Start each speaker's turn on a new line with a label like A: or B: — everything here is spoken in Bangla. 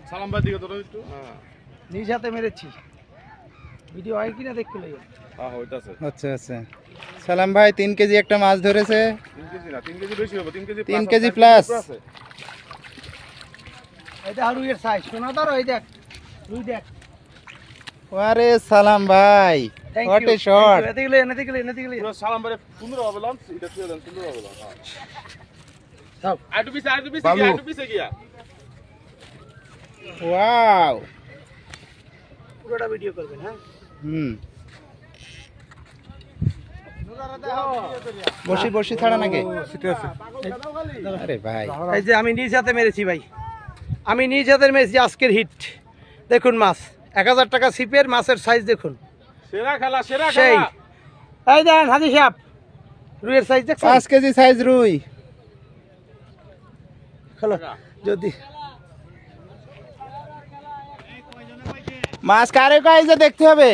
A: সালাম ভাই দিকে তোরা একটু
B: নিজ হাতে মেরেছি ভিডিও হয় কিনা দেখতে লাগে
A: হ্যাঁ হইতাছে
C: আচ্ছা আচ্ছা সালাম ভাই 3 কেজি একটা মাছ ধরেছে
A: 3 কেজি না 3 কেজি বেশি হবে 3 কেজি
C: 3 কেজি প্লাস
B: এটা হারুয়ের সাইজ সোনা ধরো এই দেখ তুই দেখ
C: আরে সালাম ভাই হোয়াট এ শট
B: এতে গেলে
A: পুরো সালাম ভাই সুন্দর হবে লঞ্চ এটা ছুঁয়ে দেন সুন্দর হবে লঞ্চ হ্যাঁ
B: দাও
A: আইটু পিছে গিয়া
C: ওয়াও
B: পুরোটা ভিডিও করবেন হ্যাঁ
C: হুম বসি ছাড়া নাকি আরে ভাই
B: এই যে আমি নিজ হাতে মেরেছি ভাই আমি নিজ হাতে মেরেছি আজকের হিট দেখুন মাছ 1000 টাকা সিপের মাছের সাইজ দেখুন
A: সেরা খেলা
B: সেই এই দেন হাজি সাহেব রুইয়ের সাইজ দেখছেন
C: 5 কেজি সাইজ রুই
B: হলো যদি
C: মাছ কারে কাইজে দেখতে হবে